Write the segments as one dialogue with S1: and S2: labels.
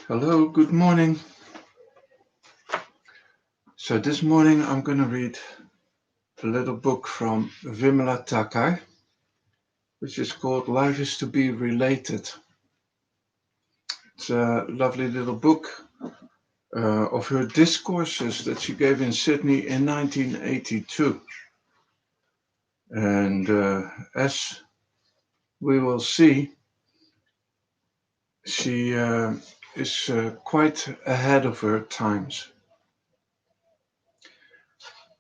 S1: Hello, good morning. So this morning I'm going to read a little book from Vimala Thakar, which is called Life is to be Related. It's a lovely little book of her discourses that she gave in Sydney in 1982. And as we will see, she is quite ahead of her times.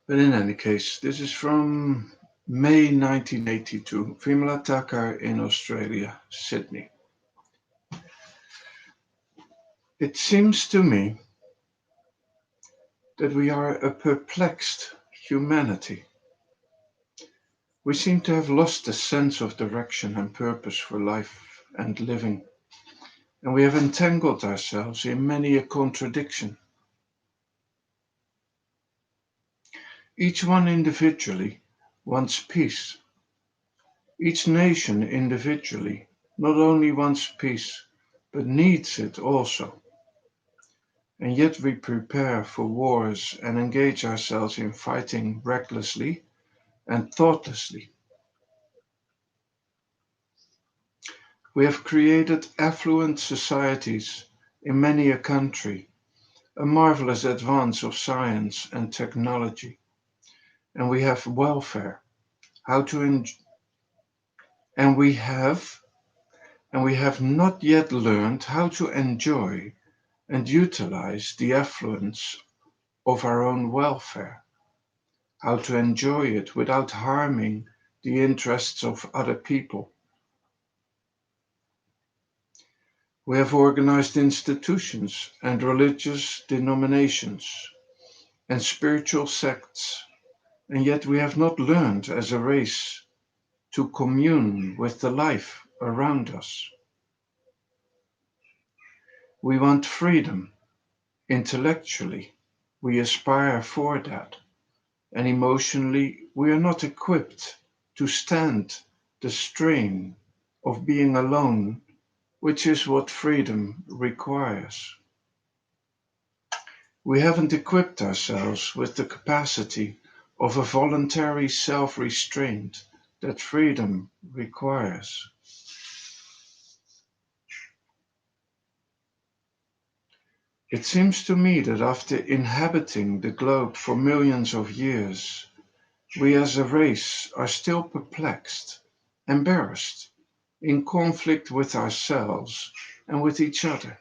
S1: But in any case, this is from May 1982, Vimala Thakar in Australia, Sydney. It seems to me that we are a perplexed humanity. We seem to have lost a sense of direction and purpose for life and living, and we have entangled ourselves in many a contradiction. Each one individually wants peace. Each nation individually not only wants peace, but needs it also. And yet we prepare for wars and engage ourselves in fighting recklessly and thoughtlessly. We have created affluent societies in many a country, a marvelous advance of science and technology, and we have welfare, how to en- and we have not yet learned how to enjoy and utilize the affluence of our own welfare, how to enjoy it without harming the interests of other people. We have organized institutions and religious denominations and spiritual sects, and yet we have not learned as a race to commune with the life around us. We want freedom intellectually, we aspire for that, and emotionally we are not equipped to stand the strain of being alone, which is what freedom requires. We haven't equipped ourselves with the capacity of a voluntary self-restraint that freedom requires. It seems to me that after inhabiting the globe for millions of years, we as a race are still perplexed, embarrassed, in conflict with ourselves and with each other.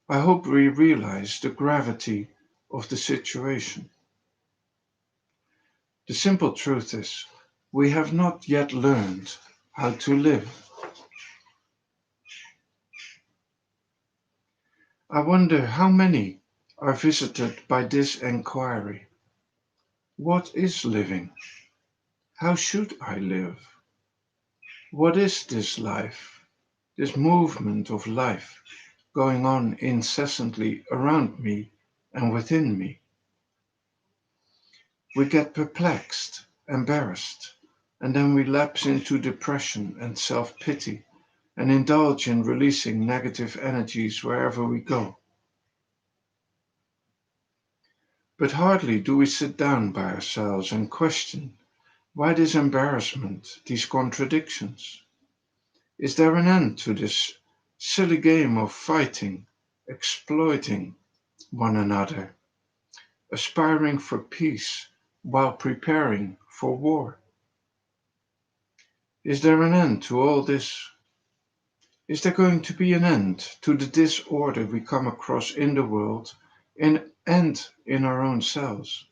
S1: I hope we realize the gravity of the situation. The simple truth is, we have not yet learned how to live. I wonder how many are visited by this enquiry. What is living? How should I live? What is this life, this movement of life going on incessantly around me and within me? We get perplexed, embarrassed, and then we lapse into depression and self-pity and indulge in releasing negative energies wherever we go. But hardly do we sit down by ourselves and question why this embarrassment, these contradictions. Is there an end to this silly game of fighting, exploiting one another, aspiring for peace while preparing for war? Is there an end to all this? Is there going to be an end to the disorder we come across in the world and in our own selves?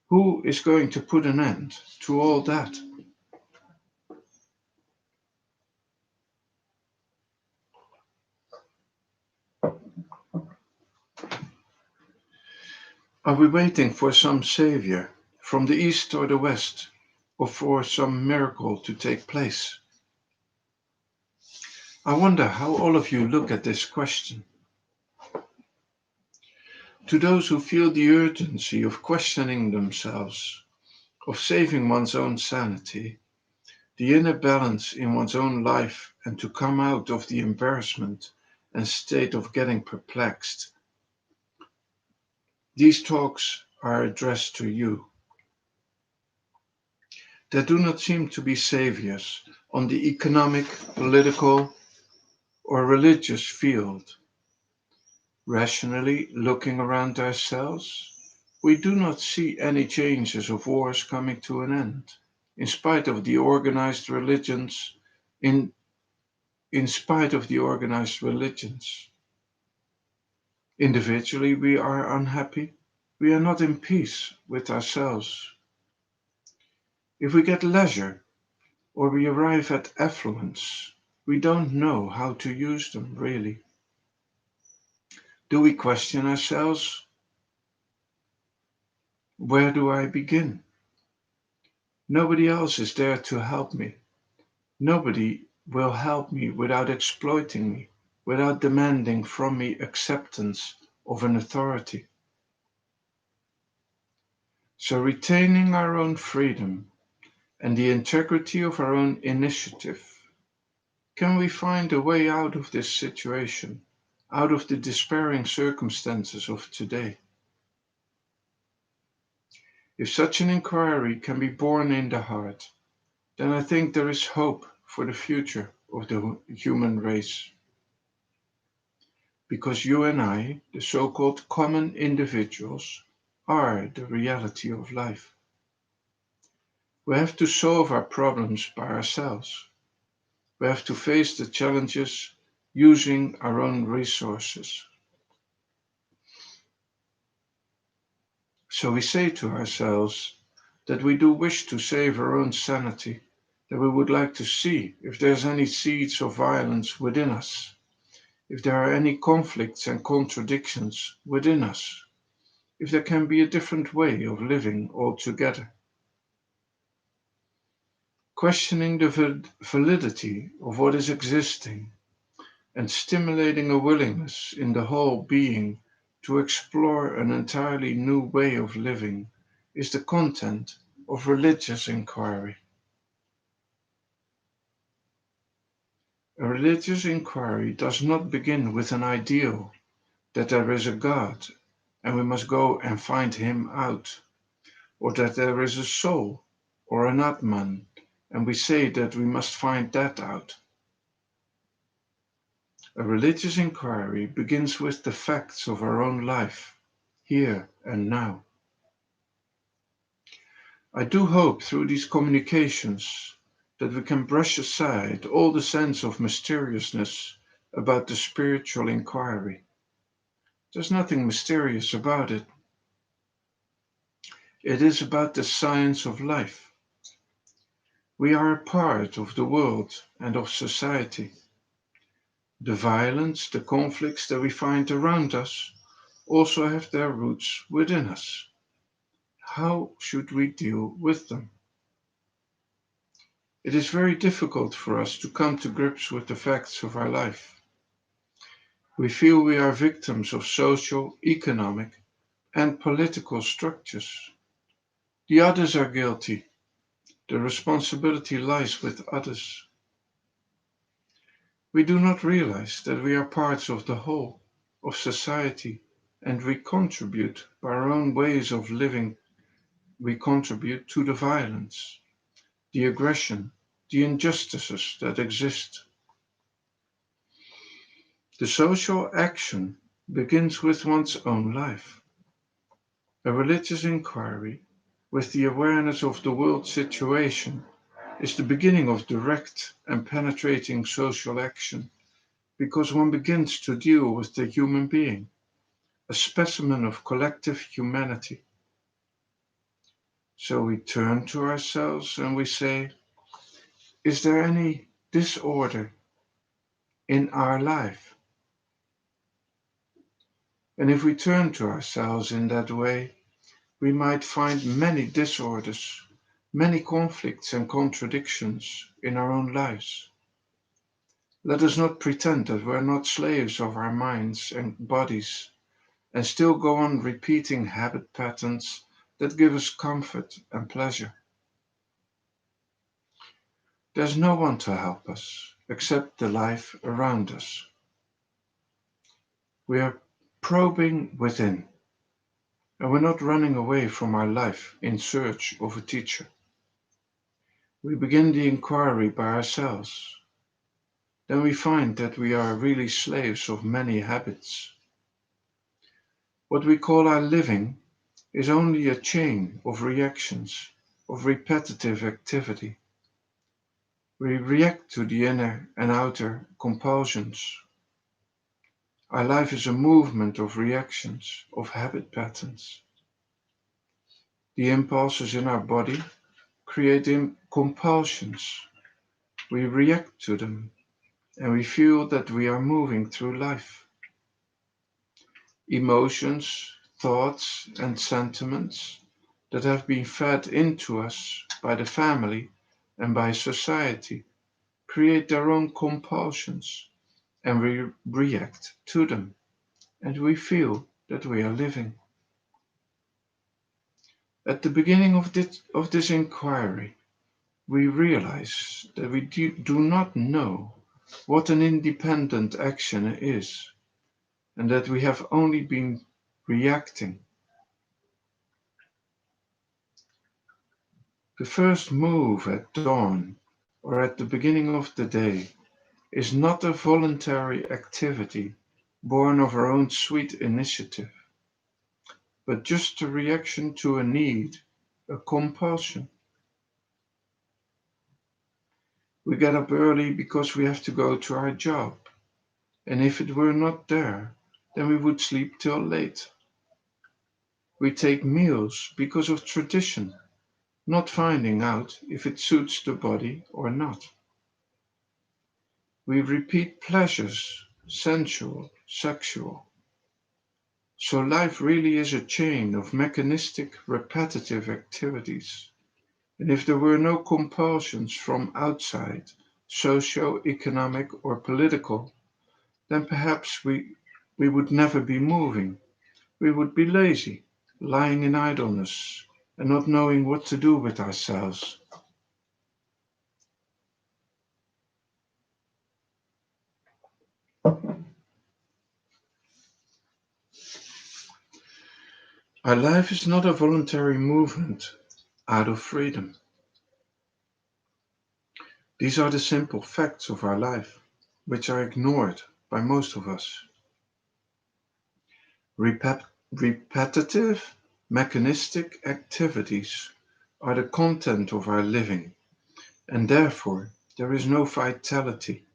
S1: Who is going to put an end to all that? Are we waiting for some savior from the east or the west, or for some miracle to take place? I wonder how all of you look at this question. To those who feel the urgency of questioning themselves, of saving one's own sanity, the inner balance in one's own life, and to come out of the embarrassment and state of getting perplexed, these talks are addressed to you. There do not seem to be saviors on the economic, political, or religious field. Rationally looking around ourselves, we do not see any changes of wars coming to an end, in spite of the organized religions, in, in spite of the organized religions. Individually, we are unhappy. We are not in peace with ourselves. If we get leisure or we arrive at affluence, we don't know how to use them really. Do we question ourselves? Where do I begin? Nobody else is there to help me. Nobody will help me without exploiting me, without demanding from me acceptance of an authority. So, retaining our own freedom and the integrity of our own initiative, can we find a way out of this situation, out of the despairing circumstances of today? If such an inquiry can be born in the heart, then I think there is hope for the future of the human race. Because you and I, the so called common individuals, are the reality of life. We have to solve our problems by ourselves. We have to face the challenges using our own resources. So we say to ourselves that we do wish to save our own sanity, that we would like to see if there's any seeds of violence within us, if there are any conflicts and contradictions within us, if there can be a different way of living altogether. Questioning the validity of what is existing and stimulating a willingness in the whole being to explore an entirely new way of living is the content of religious inquiry. A religious inquiry does not begin with an ideal that there is a God and we must go and find him out, or that there is a soul or an Atman and we say that we must find that out. A religious inquiry begins with the facts of our own life, here and now. I do hope through these communications that we can brush aside all the sense of mysteriousness about the spiritual inquiry. There's nothing mysterious about it. It is about the science of life. We are a part of the world and of society. The violence, the conflicts that we find around us also have their roots within us. How should we deal with them? It is very difficult for us to come to grips with the facts of our life. We feel we are victims of social, economic, and political structures. The others are guilty. The responsibility lies with others. We do not realize that we are parts of the whole, of society, and we contribute by our own ways of living, we contribute to the violence, the aggression, the injustices that exist. The social action begins with one's own life. A religious inquiry, with the awareness of the world situation, is the beginning of direct and penetrating social action, because one begins to deal with the human being, a specimen of collective humanity. So we turn to ourselves and we say, is there any disorder in our life? And if we turn to ourselves in that way, we might find many disorders, many conflicts and contradictions in our own lives. Let us not pretend that we're not slaves of our minds and bodies, and still go on repeating habit patterns that give us comfort and pleasure. There's no one to help us except the life around us. We are probing within, and we're not running away from our life in search of a teacher. We begin the inquiry by ourselves. Then we find that we are really slaves of many habits. What we call our living is only a chain of reactions, of repetitive activity. We react to the inner and outer compulsions. Our life is a movement of reactions, of habit patterns. The impulses in our body create compulsions. We react to them and we feel that we are moving through life. Emotions, thoughts, and sentiments that have been fed into us by the family and by society create their own compulsions, and we react to them, and we feel that we are living. At the beginning of this inquiry, we realize that we do not know what an independent action is, and that we have only been reacting. The first move at dawn or at the beginning of the day is not a voluntary activity born of our own sweet initiative, but just a reaction to a need, a compulsion. We get up early because we have to go to our job, and if it were not there, then we would sleep till late. We take meals because of tradition, not finding out if it suits the body or not. We repeat pleasures, sensual, sexual. So life really is a chain of mechanistic, repetitive activities. And if there were no compulsions from outside, socio-economic or political, then perhaps we would never be moving. We would be lazy, lying in idleness, and not knowing what to do with ourselves. Our life is not a voluntary movement out of freedom. These are the simple facts of our life, which are ignored by most of us. Repetitive, mechanistic activities are the content of our living, and therefore there is no vitality.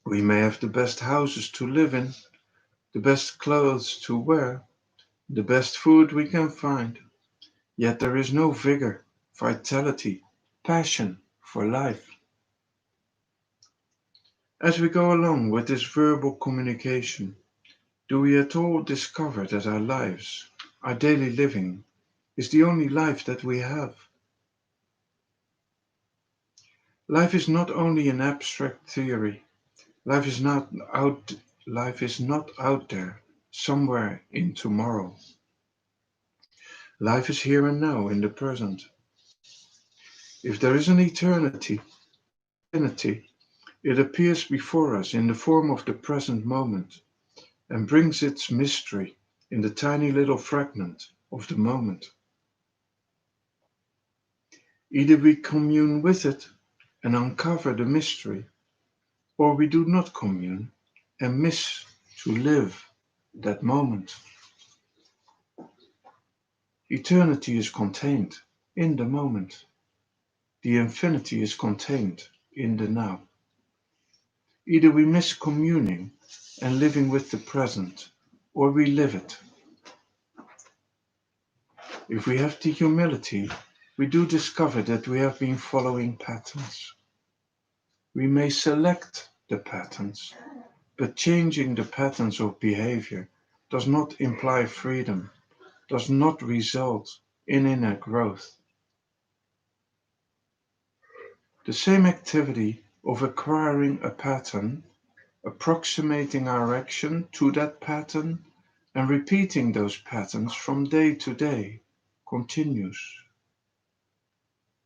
S1: We may have the best houses to live in, the best clothes to wear, the best food we can find, yet there is no vigor, vitality, passion for life. As we go along with this verbal communication, do we at all discover that our lives, our daily living, is the only life that we have? Life is not only an abstract theory. Life is not out Life is not out there, somewhere in tomorrow. Life is here and now in the present. If there is an eternity, infinity, it appears before us in the form of the present moment and brings its mystery in the tiny little fragment of the moment. Either we commune with it and uncover the mystery, or we do not commune and miss to live that moment. Eternity is contained in the moment. The infinity is contained in the now. Either we miss communing and living with the present, or we live it. If we have the humility, we do discover that we have been following patterns. We may select the patterns, but changing the patterns of behavior does not imply freedom, does not result in inner growth. The same activity of acquiring a pattern, approximating our action to that pattern and repeating those patterns from day to day continues.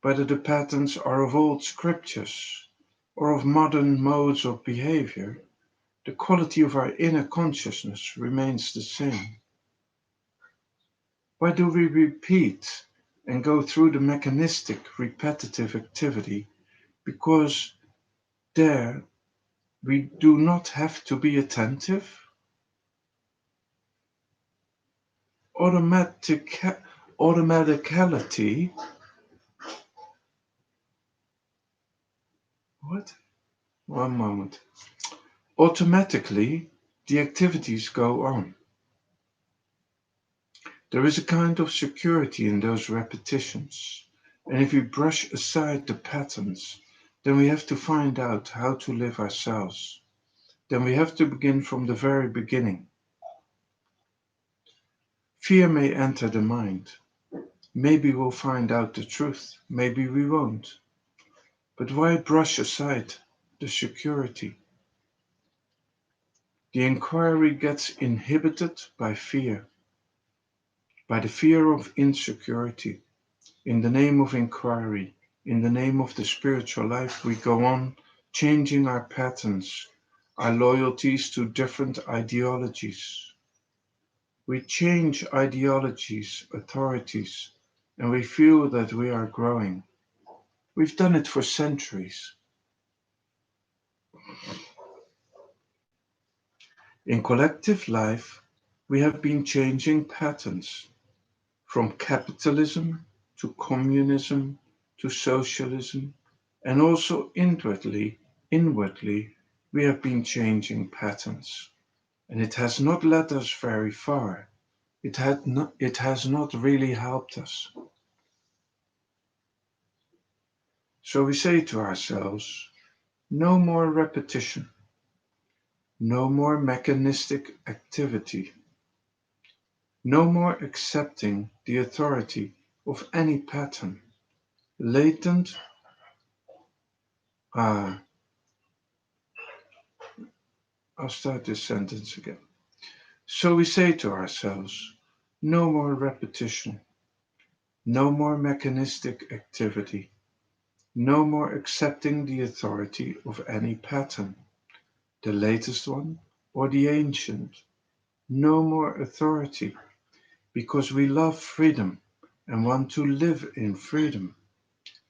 S1: Whether the patterns are of old scriptures or of modern modes of behavior, the quality of our inner consciousness remains the same. Why do we repeat and go through the mechanistic, repetitive activity? Because there we do not have to be attentive. Automatic, automaticality. What? One moment. Automatically, the activities go on. There is a kind of security in those repetitions, and if we brush aside the patterns, then we have to find out how to live ourselves. Then we have to begin from the very beginning. Fear may enter the mind. Maybe we'll find out the truth, maybe we won't. But why brush aside the security? The inquiry gets inhibited by fear, by the fear of insecurity. In the name of inquiry, in the name of the spiritual life, we go on changing our patterns, our loyalties to different ideologies. We change ideologies, authorities, and we feel that we are growing. We've done it for centuries. In collective life, we have been changing patterns from capitalism to communism to socialism, and also inwardly, we have been changing patterns. And it has not led us very far. It has not really helped us. So we say to ourselves, no more repetition, no more mechanistic activity, no more accepting the authority of any pattern, latent. Ah, I'll start this sentence again. So we say to ourselves, no more repetition, no more mechanistic activity, no more accepting the authority of any pattern, the latest one or the ancient. No more authority, because we love freedom and want to live in freedom.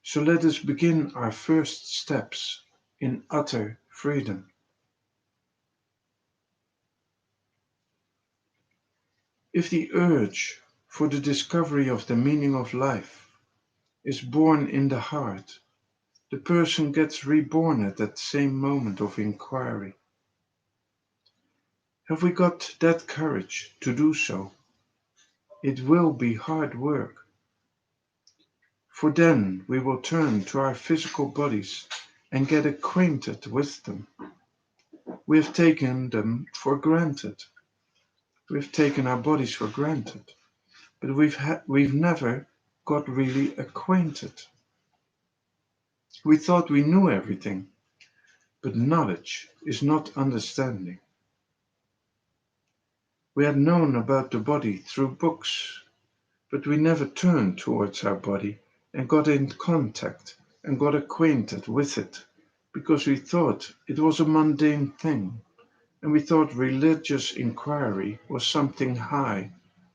S1: So let us begin our first steps in utter freedom. If the urge for the discovery of the meaning of life is born in the heart, the person gets reborn at that same moment of inquiry. Have we got that courage to do so? It will be hard work, for then we will turn to our physical bodies and get acquainted with them. We have taken them for granted. We've taken our bodies for granted, but we've never got really acquainted. We thought we knew everything, but knowledge is not understanding. We had known about the body through books, but we never turned towards our body and got in contact and got acquainted with it, because we thought it was a mundane thing, and we thought religious inquiry was something high,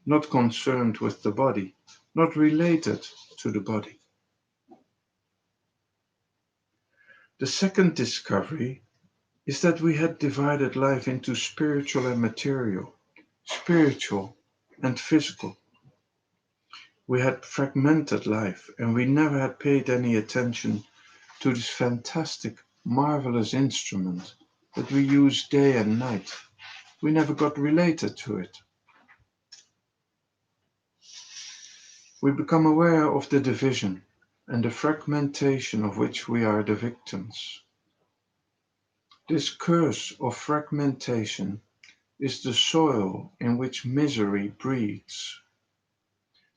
S1: not concerned with the body, not related to the body. The second discovery is that we had divided life into spiritual and material, spiritual and physical. We had fragmented life, and we never had paid any attention to this fantastic, marvelous instrument that we use day and night. We never got related to it. We become aware of the division and the fragmentation of which we are the victims. This curse of fragmentation is the soil in which misery breeds.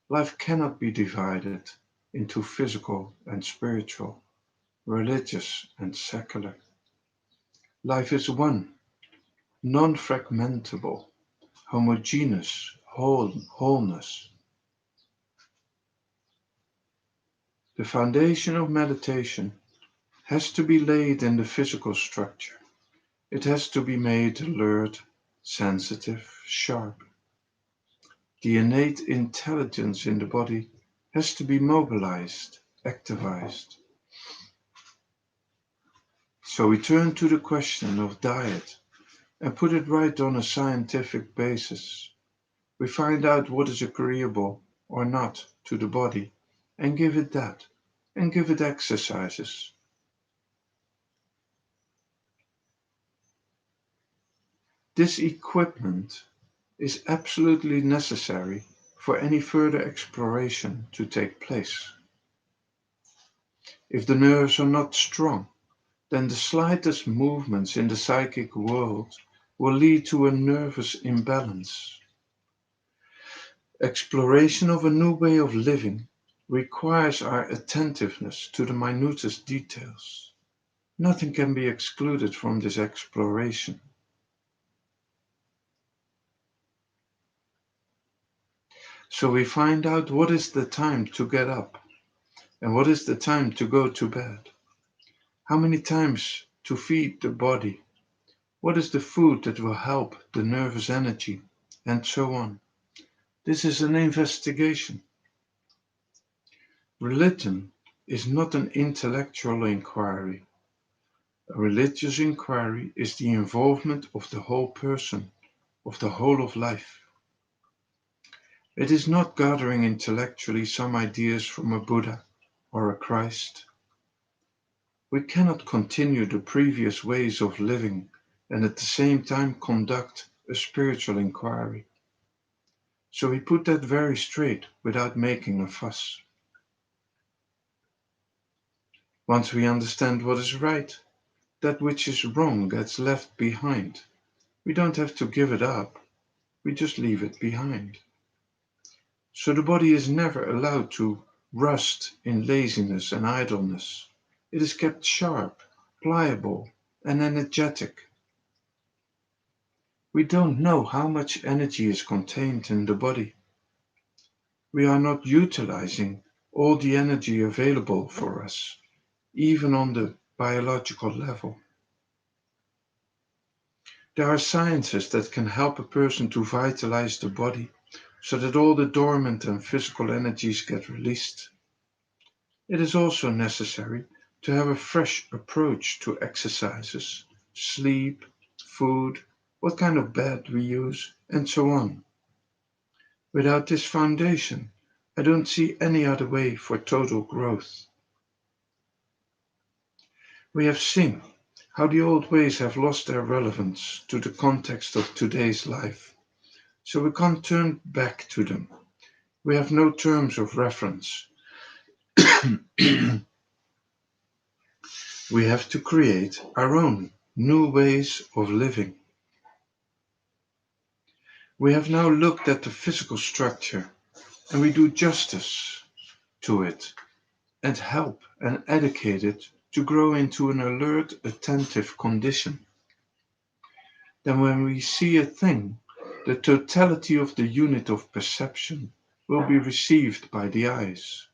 S1: Life cannot be divided into physical and spiritual, religious and secular. Life is one, non-fragmentable, homogeneous wholeness. The foundation of meditation has to be laid in the physical structure. It has to be made alert, sensitive, sharp. The innate intelligence in the body has to be mobilized, activized. So we turn to the question of diet and put it right on a scientific basis. We find out what is agreeable or not to the body and give it that, and give it exercises. This equipment is absolutely necessary for any further exploration to take place. If the nerves are not strong, then the slightest movements in the psychic world will lead to a nervous imbalance. Exploration of a new way of living requires our attentiveness to the minutest details. Nothing can be excluded from this exploration. So we find out what is the time to get up and what is the time to go to bed. How many times to feed the body? What is the food that will help the nervous energy? And so on. This is an investigation. Religion is not an intellectual inquiry. A religious inquiry is the involvement of the whole person, of the whole of life. It is not gathering intellectually some ideas from a Buddha or a Christ. We cannot continue the previous ways of living and at the same time conduct a spiritual inquiry. So we put that very straight without making a fuss. Once we understand what is right, that which is wrong gets left behind. We don't have to give it up, we just leave it behind. So the body is never allowed to rust in laziness and idleness. It is kept sharp, pliable, and energetic. We don't know how much energy is contained in the body. We are not utilizing all the energy available for us, even on the biological level. There are sciences that can help a person to vitalize the body so that all the dormant and physical energies get released. It is also necessary to have a fresh approach to exercises, sleep, food, what kind of bed we use, and so on. Without this foundation, I don't see any other way for total growth. We have seen how the old ways have lost their relevance to the context of today's life, so we can't turn back to them. We have no terms of reference. We have to create our own new ways of living. We have now looked at the physical structure and we do justice to it and help and educate it to grow into an alert, attentive condition. Then when we see a thing, the totality of the unit of perception will be received by the eyes.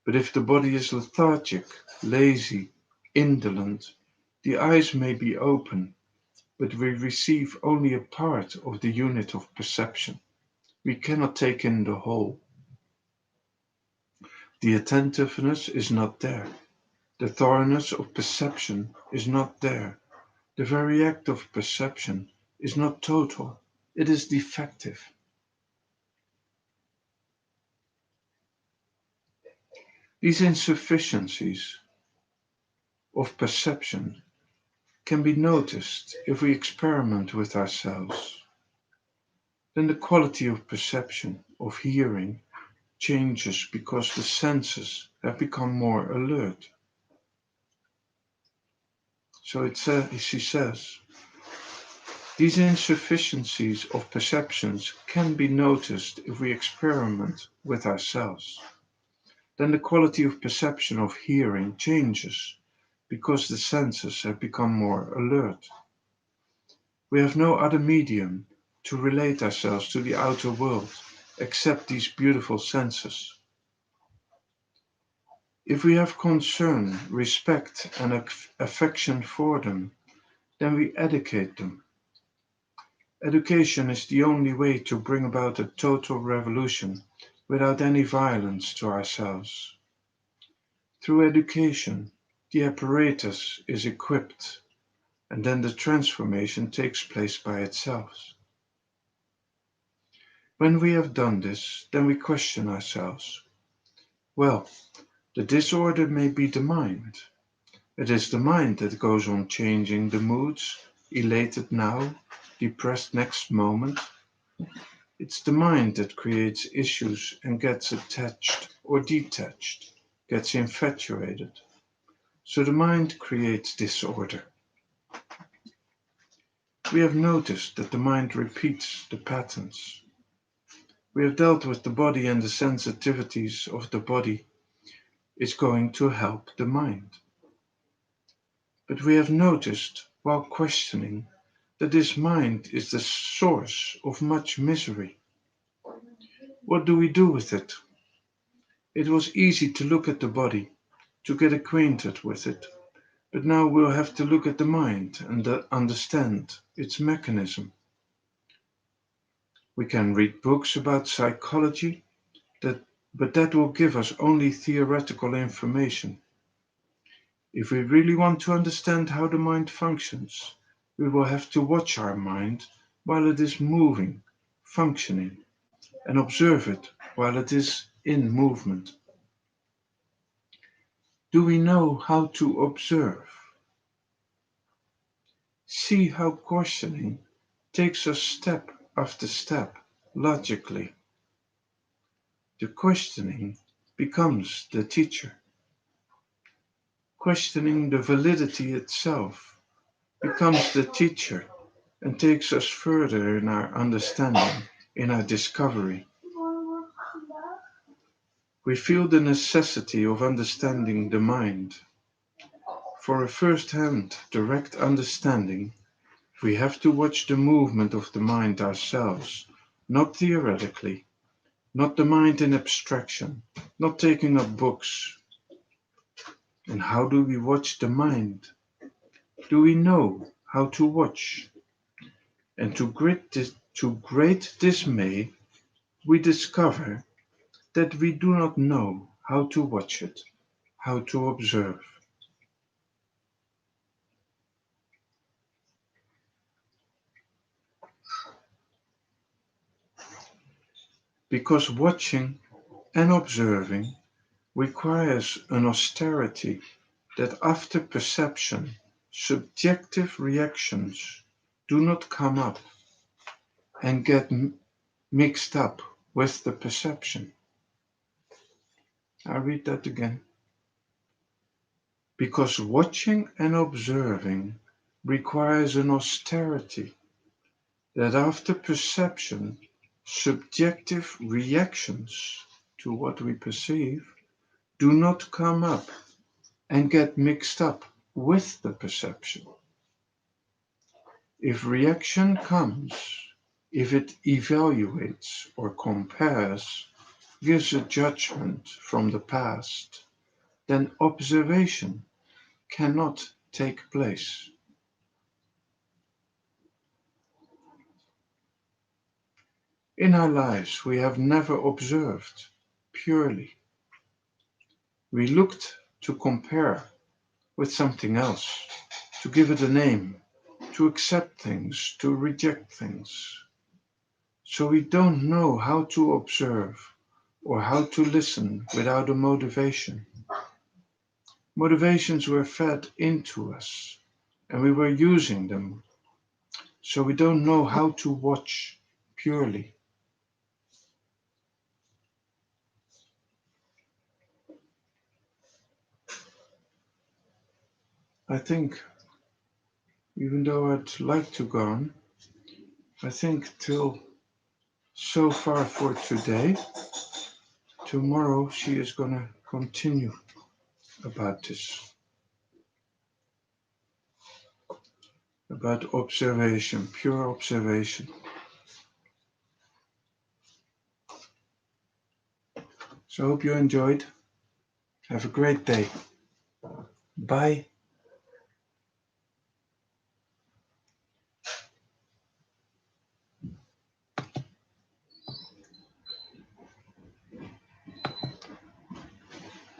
S1: But if the body is lethargic, lazy, indolent, the eyes may be open, but we receive only a part of the unit of perception. We cannot take in the whole. The attentiveness is not there. The thoroughness of perception is not there. The very act of perception is not total. It is defective. These insufficiencies of perception can be noticed if we experiment with ourselves. Then the quality of perception, of hearing, changes because the senses have become more alert. So she says, these insufficiencies of perceptions can be noticed if we experiment with ourselves. Then the quality of perception of hearing changes because the senses have become more alert. We have no other medium to relate ourselves to the outer world except these beautiful senses. If we have concern, respect, and affection for them, then we educate them. Education is the only way to bring about a total revolution without any violence to ourselves. Through education, the apparatus is equipped, and then the transformation takes place by itself. When we have done this, then we question ourselves. Well, the disorder may be the mind. It is the mind that goes on changing the moods, elated now, depressed next moment. It's the mind that creates issues and gets attached or detached, gets infatuated. So the mind creates disorder. We have noticed that the mind repeats the patterns. We have dealt with the body and the sensitivities of the body is going to help the mind. But we have noticed, while questioning, that this mind is the source of much misery. What do we do with it? It was easy to look at the body, to get acquainted with it, but now we'll have to look at the mind and understand its mechanism. We can read books about psychology, but that will give us only theoretical information. If we really want to understand how the mind functions, we will have to watch our mind while it is moving, functioning, and observe it while it is in movement. Do we know how to observe? See how questioning takes us step after step, logically. The questioning becomes the teacher. Questioning the validity itself becomes the teacher and takes us further in our understanding, in our discovery. We feel the necessity of understanding the mind. For a first-hand, direct understanding, we have to watch the movement of the mind ourselves, not theoretically, not the mind in abstraction, not taking up books. And how do we watch the mind? Do we know how to watch? And to great dismay, we discover that we do not know how to watch it, how to observe. Because watching and observing requires an austerity that after perception, subjective reactions do not come up and get mixed up with the perception. I'll read that again. Because watching and observing requires an austerity that after perception, subjective reactions to what we perceive do not come up and get mixed up with the perception. If reaction comes, if it evaluates or compares, gives a judgment from the past, then observation cannot take place. In our lives, we have never observed purely. We looked to compare with something else, to give it a name, to accept things, to reject things. So we don't know how to observe or how to listen without a motivation. Motivations were fed into us and we were using them. So we don't know how to watch purely. I think, even though I'd like to go on, I think till so far for today. Tomorrow she is going to continue about this. about observation, pure observation. So I hope you enjoyed. Have a great day. Bye.